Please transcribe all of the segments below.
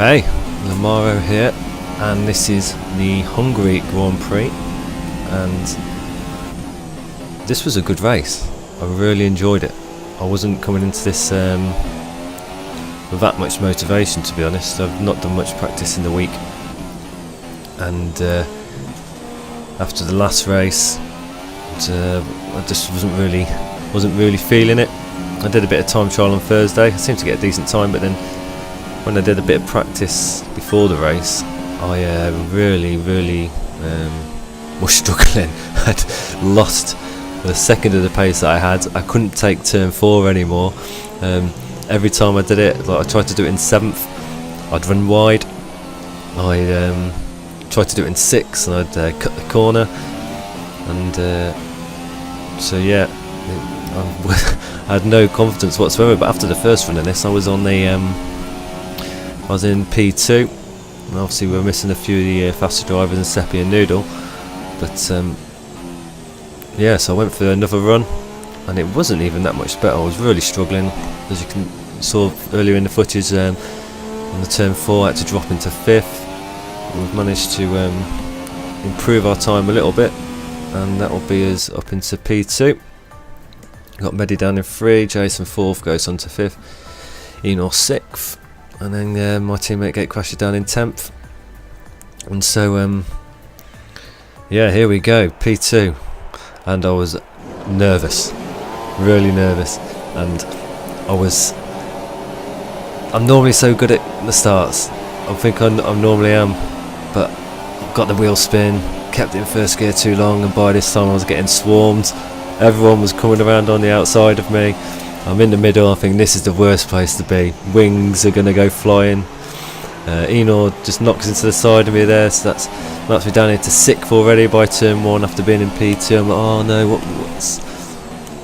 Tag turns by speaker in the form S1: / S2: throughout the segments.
S1: Hey, Lamaro here, and this is the Hungary Grand Prix, and this was a good race. I really enjoyed it. I wasn't coming into this with that much motivation, to be honest. I've not done much practice in the week, and after the last race, I just wasn't really feeling it. I did a bit of time trial on Thursday. I seemed to get a decent time, but then when I did a bit of practice before the race, I really was struggling. I'd lost the second of the pace that I had. I couldn't take turn 4 anymore. Every time I did it, like I tried to do it in 7th, I'd run wide. I tried to do it in 6th, and I'd cut the corner. And so yeah, I had no confidence whatsoever. But after the first run of this, I was on the I was in P2, and obviously we were missing a few of the faster drivers in Seppi and Noodle, but yeah, so I went for another run, and it wasn't even that much better. I was really struggling, as you saw earlier in the footage. On the turn 4, I had to drop into 5th. We've managed to improve our time a little bit, and that will be us up into P2. Got Mehdi down in 3, Jason 4th, goes on to 5th, Enor 6th. And then my teammate Gate crashes down in 10th. And so, yeah, here we go, P2. And I was nervous, really nervous. And I'm normally so good at the starts. I think I normally am. But got the wheel spin, kept it in first gear too long, and by this time I was getting swarmed. Everyone was coming around on the outside of me. I'm in the middle. I think this is the worst place to be. Wings are going to go flying. Enor just knocks into the side of me there, so that's knocks me down into 6th already by turn 1 after being in P2. I'm like, oh no,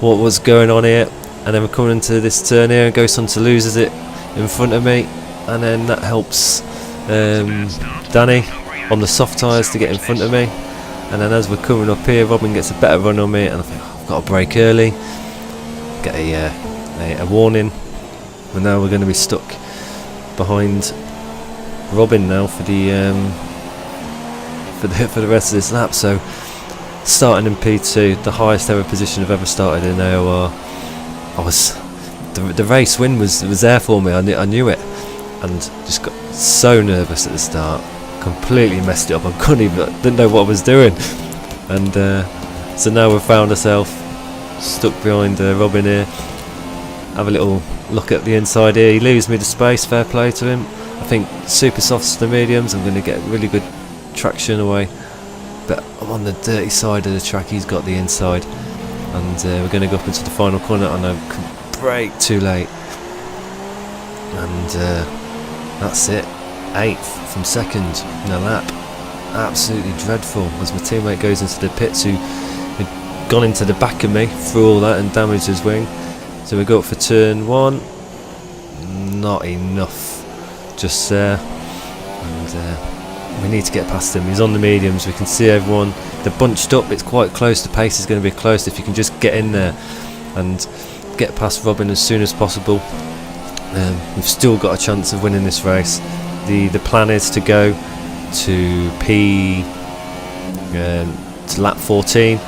S1: what was going on here? And then we're coming into this turn here, and Ghost loses it in front of me, and then that helps Danny on the soft tyres to get in front of me. And then as we're coming up here, Robin gets a better run on me, and I think, oh, I've got to brake early. Get a warning, and now we're going to be stuck behind Robin now for the rest of this lap. So starting in P2, the highest ever position I've ever started in AOR. The race win was there for me. I knew it, and just got so nervous at the start. Completely messed it up. I didn't know what I was doing, and so now we've found ourselves stuck behind Robin here. Have a little look at the inside here. He leaves me the space, fair play to him. I think super softs to the mediums, I'm going to get really good traction away, but I'm on the dirty side of the track. He's got the inside, and we're going to go up into the final corner, and I could brake too late, and that's it. 8th from 2nd in a lap. Absolutely dreadful as my teammate goes into the pits, who gone into the back of me through all that and damaged his wing. So we go up for turn 1, not enough just there, and we need to get past him. He's on the mediums, we can see everyone, they're bunched up, it's quite close, the pace is going to be close. If you can just get in there and get past Robin as soon as possible, we've still got a chance of winning this race. The plan is to go to to lap 14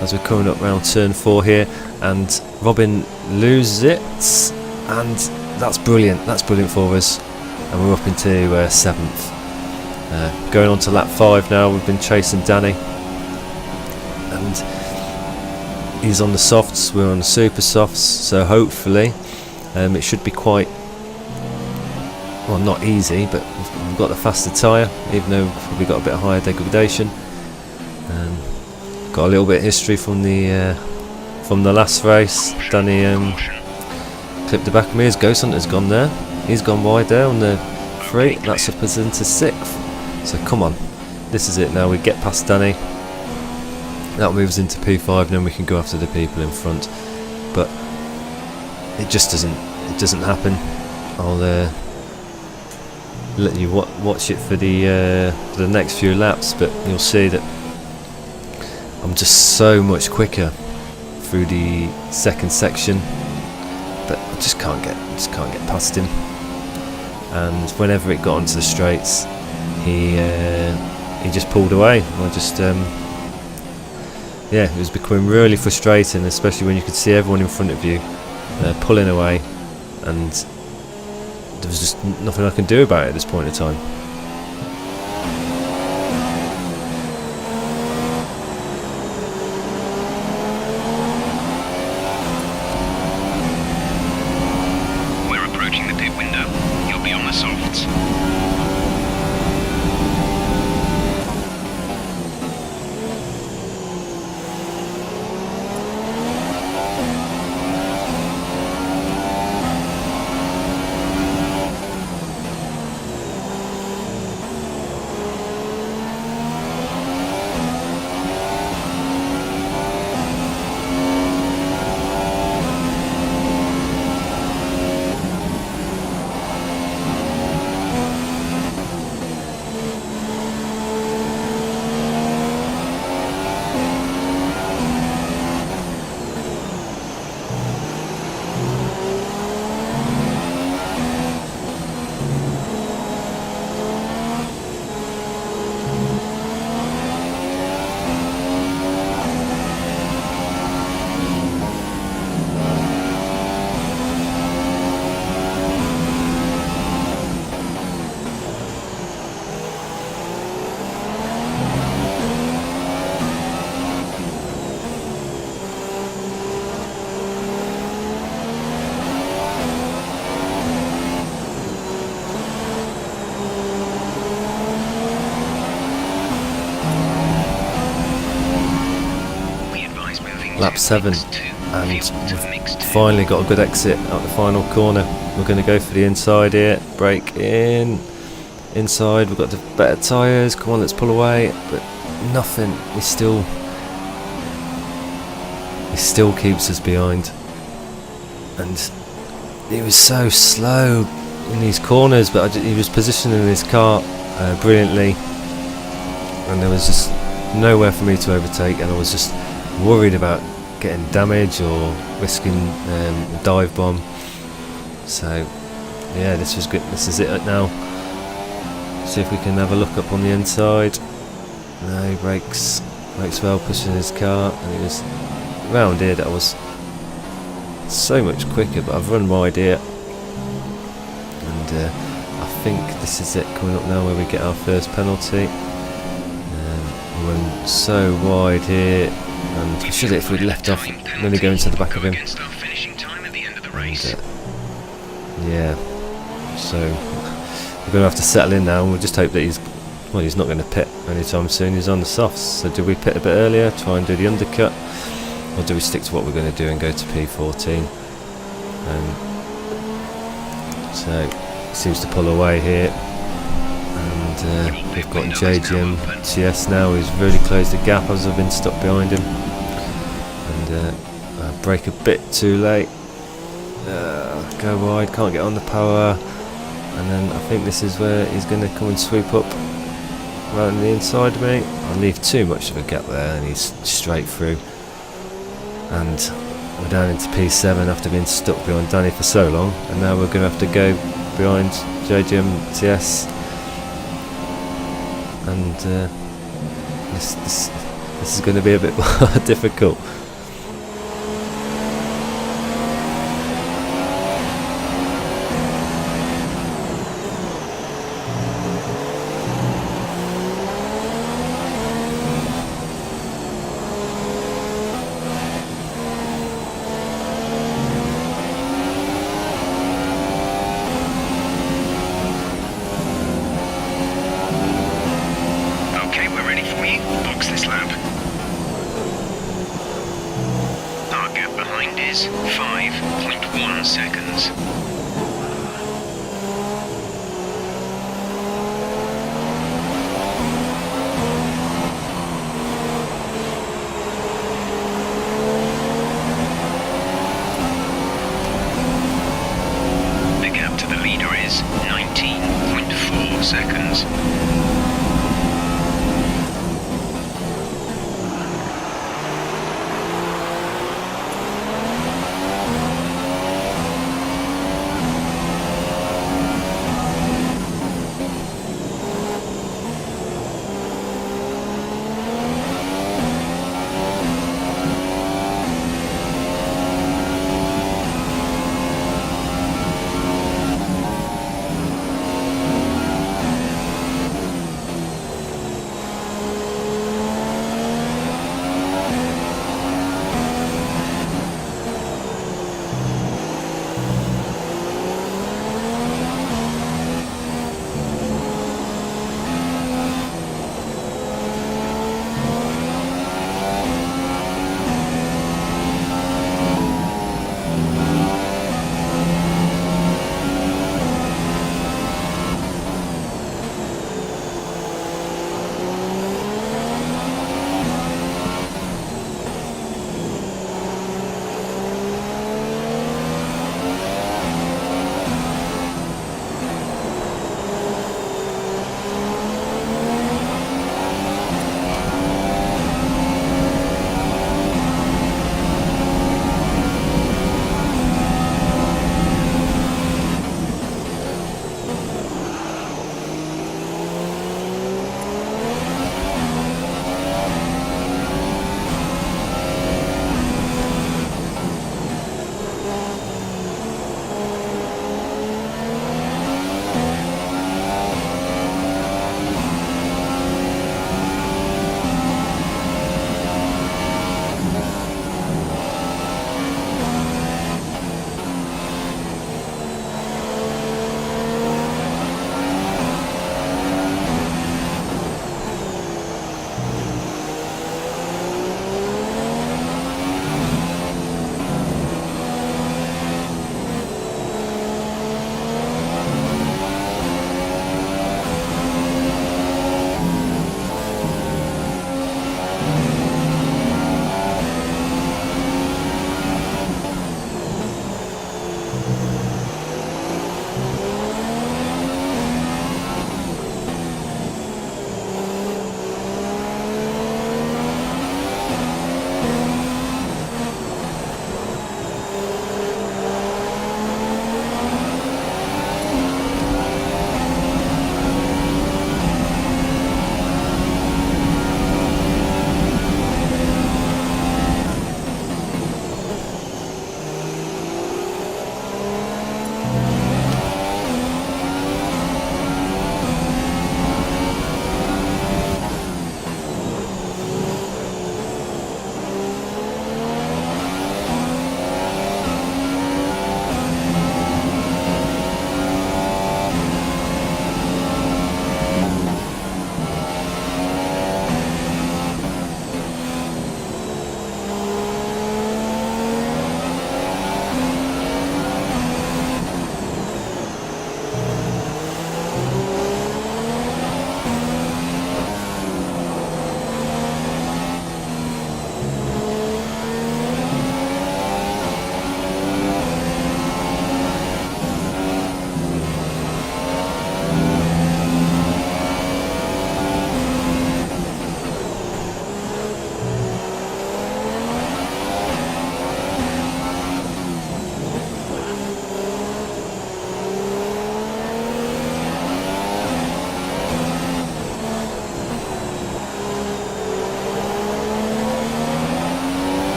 S1: as we're coming up round turn 4 here, and Robin loses it, and that's brilliant for us, and we're up into 7th. Going on to lap 5 now. We've been chasing Danny, and he's on the softs, we're on the super softs, so hopefully it should be quite, well, not easy, but we've got the faster tyre, even though we've probably got a bit of higher degradation. Got a little bit of history from the last race. Danny clipped the back of me. His Ghost Hunter's gone there. He's gone wide there on the 3. That's up us into 6th. So come on, this is it now. We get past Danny. That moves into P5, and then we can go after the people in front. But it just doesn't happen. I'll let you watch it for the next few laps, but you'll see that I'm just so much quicker through the 2nd section, but I just can't get past him. and whenever it got onto the straights, he just pulled away. I just it was becoming really frustrating, especially when you could see everyone in front of you pulling away, and there was just nothing I can do about it at this point in time.
S2: We're approaching the pit window. You'll be on the softs.
S1: Lap 7, and we've finally got a good exit at the final corner. We're going to go for the inside here, brake in, inside, we've got the better tyres, come on let's pull away, but nothing, he still keeps us behind, and he was so slow in these corners, but he was positioning his car brilliantly, and there was just nowhere for me to overtake, and I was just worried about getting damage or risking a dive bomb. So yeah, this was good. This is it now. See if we can have a look up on the inside. No, he brakes well, pushing his car, and it was round here that I was so much quicker, but I've run wide here, and I think this is it coming up now where we get our first penalty. We went so wide here, and should if we'd left off, nearly go into the back of him. And, yeah, so we're going to have to settle in now, and we'll just hope that he's not going to pit anytime soon. He's on the softs, so do we pit a bit earlier, try and do the undercut, or do we stick to what we're going to do and go to P14? So he seems to pull away here, and we've got JGM TS now, who's really closed the gap as I've been stuck behind him, and I brake a bit too late, go wide, can't get on the power, and then I think this is where he's going to come and swoop up right on the inside of me. I leave too much of a gap there, and he's straight through, and we're down into P7 after being stuck behind Danny for so long, and now we're going to have to go behind JGM TS, and this is going to be a bit more difficult.
S2: Box this lap. Our gap behind is 5.1 seconds. The gap to the leader is 19.4 seconds.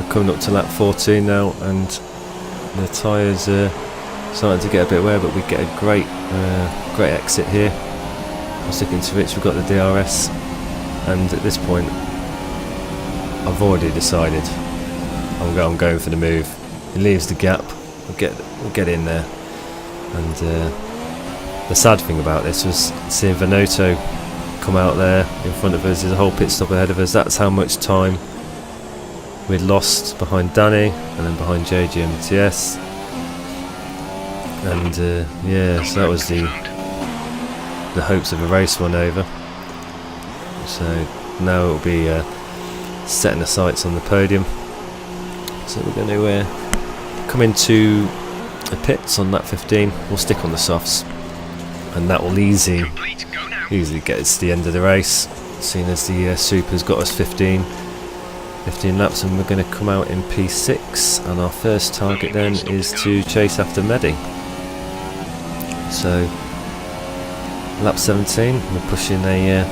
S1: we're coming up to lap 14 now, and the tyres are starting to get a bit wear, but we get a great exit here. I'm sticking to it. We've got the DRS, and at this point I've already decided I'm going for the move. He leaves the gap, we'll get in there. And the sad thing about this was seeing Venotto come out there in front of us. There's a whole pit stop ahead of us. That's how much time we'd lost behind Danny and then behind JGMTS. And yeah, so that was the hopes of a race run over. So now it'll be setting the sights on the podium. So we're going to come into the pits on lap 15. We'll stick on the softs, and that will easily get us to the end of the race, seeing as the Super's got us 15 laps, and we're going to come out in P6, and our first target then is to chase after Mehdi. So lap 17, we're pushing a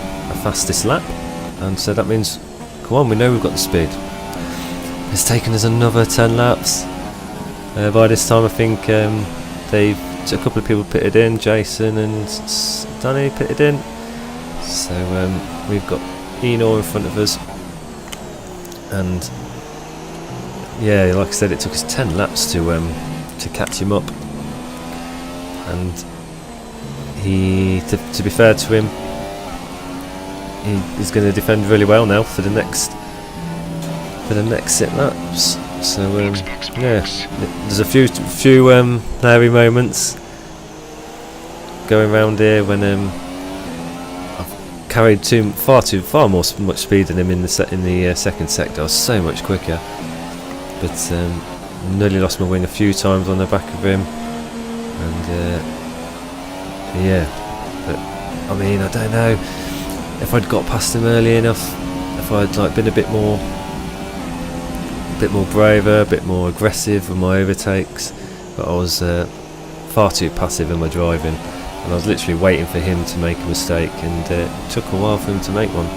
S1: fastest lap, and so that means, come on, we know we've got the speed. It's taken us another 10 laps. By this time I think a couple of people pitted in, Jason and Danny pitted in. So we've got Eno in front of us, and yeah, like I said, it took us 10 laps to catch him up. And he, to be fair to him, he's going to defend really well now for the next 6 laps. So yeah, there's a few hairy moments going around here when I've carried far much speed than him in the second sector. I was so much quicker, but nearly lost my wing a few times on the back of him, and yeah. But I mean, I don't know if I'd got past him early enough, if I'd been a bit more braver, a bit more aggressive with my overtakes, but I was far too passive in my driving, and I was literally waiting for him to make a mistake, and it took a while for him to make one.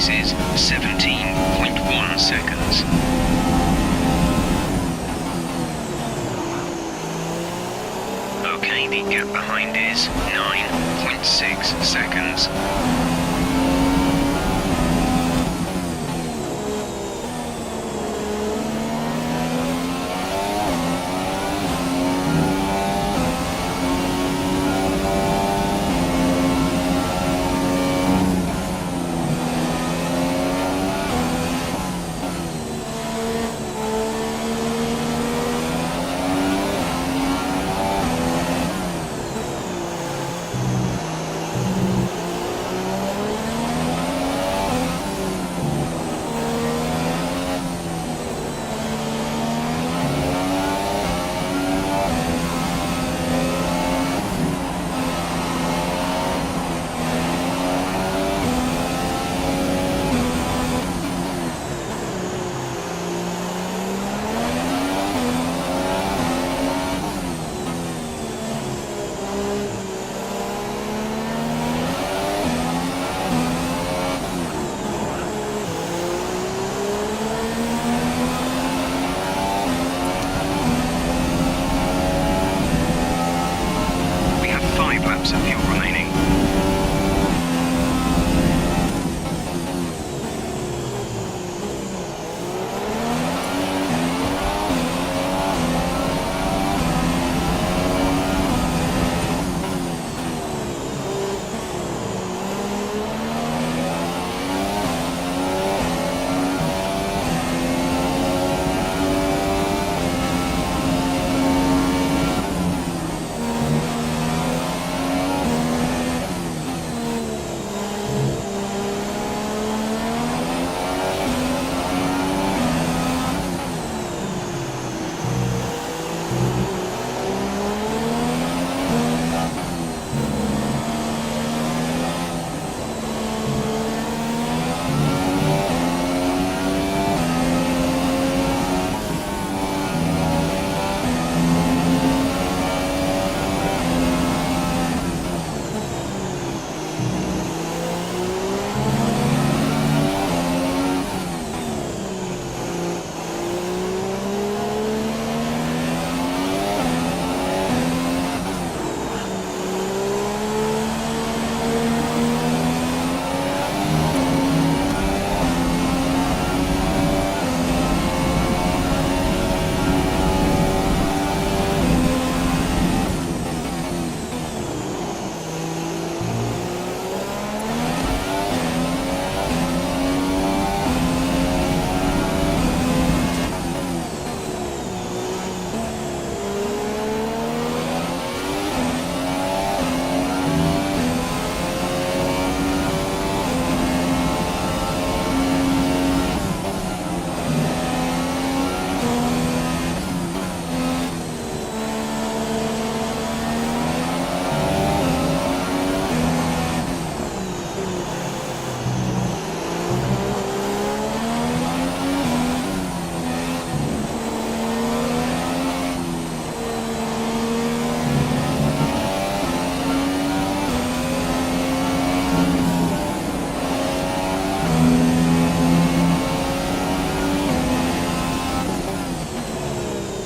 S2: Is 17.1 seconds. Okay, the gap behind is 9.6 seconds. laps of fuel remaining.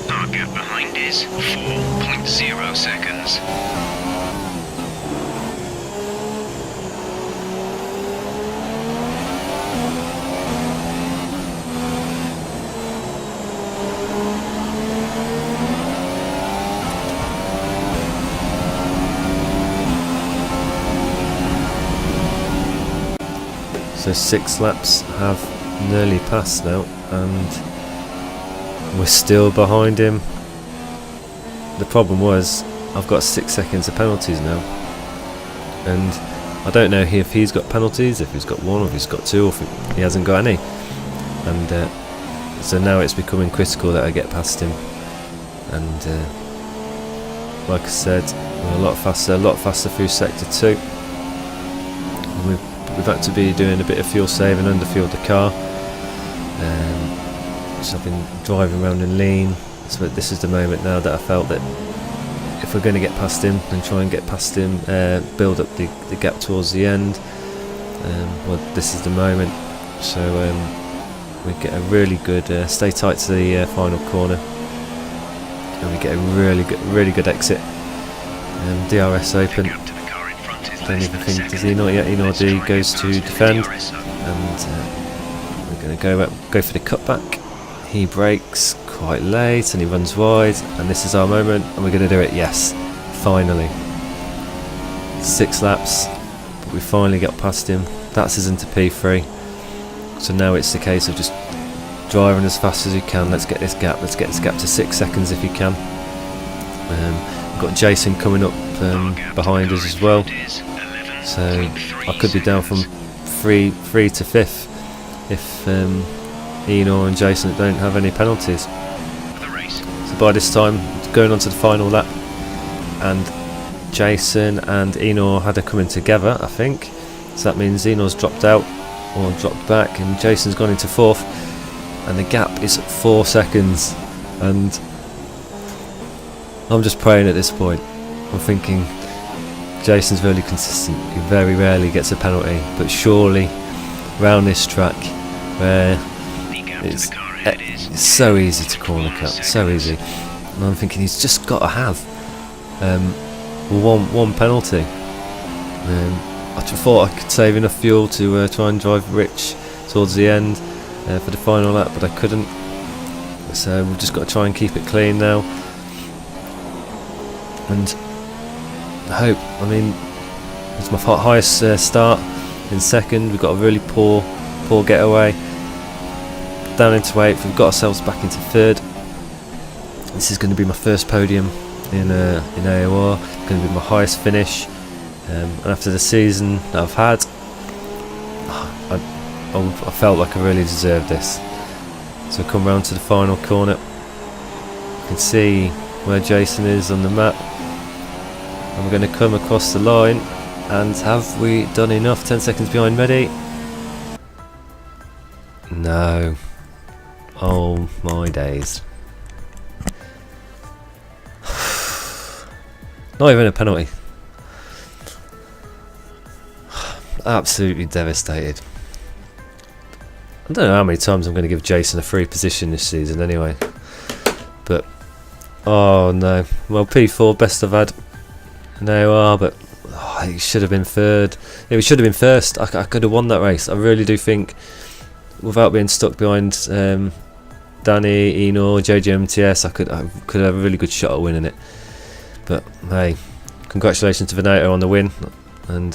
S2: Our gap behind is 4.0 seconds.
S1: So 6 laps have nearly passed now, and we're still behind him. The problem was, I've got 6 seconds of penalties now, and I don't know if he's got penalties, if he's got 1, or if he's got 2, or if he hasn't got any. And so now it's becoming critical that I get past him. And like I said, we're a lot faster through sector 2. And we've had to be doing a bit of fuel saving, underfueled the car. So I've been driving around in lean. So this is the moment now that I felt that if we're going to get past him, then try and get past him, build up the gap towards the end. Well, this is the moment. So we get a really good, stay tight to the final corner, and we get a really good exit. DRS open. Don't even think, does he not yet? Enor goes to defend, and we're going to go for the cutback. He brakes quite late and he runs wide, and this is our moment, and we're going to do it. Yes, finally. 6 laps, but we finally got past him. That's us into P3. So now it's the case of just driving as fast as you can. Let's get this gap to 6 seconds if you can. We've got Jason coming up behind us as well, so I could be down from 3 to 5th if Enor and Jason don't have any penalties. So by this time, going on to the final lap, and Jason and Enor had a coming together, I think. So that means Enor's dropped out or dropped back, and Jason's gone into 4th, and the gap is 4 seconds. And I'm just praying at this point. I'm thinking Jason's really consistent. He very rarely gets a penalty, but surely round this track where it's so easy to corner cut, so easy, and I'm thinking he's just got to have one penalty. I thought I could save enough fuel to try and drive Rich towards the end for the final lap, but I couldn't. So we've just got to try and keep it clean now. And I hope, I mean, it's my highest start in second. We've got a really poor getaway. Down into 8th, we've got ourselves back into 3rd. This is going to be my first podium in AOR. It's going to be my highest finish. And after the season that I've had, I felt like I really deserved this. So I come round to the final corner. You can see where Jason is on the map. And we're going to come across the line. And have we done enough? 10 seconds behind Medi. No. Oh my days. Not even a penalty. Absolutely devastated. I don't know how many times I'm going to give Jason a free position this season anyway. But, oh no. Well, P4, best I've had in AOR, but it should have been 3rd. It should have been 1st. I could have won that race. I really do think, without being stuck behind Danny, Enor, JJMTS, I could have a really good shot at winning it. But hey, congratulations to Venato on the win, and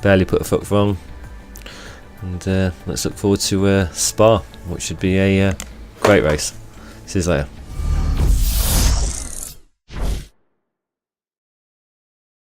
S1: barely put a foot wrong. And let's look forward to Spa, which should be a great race. See you later.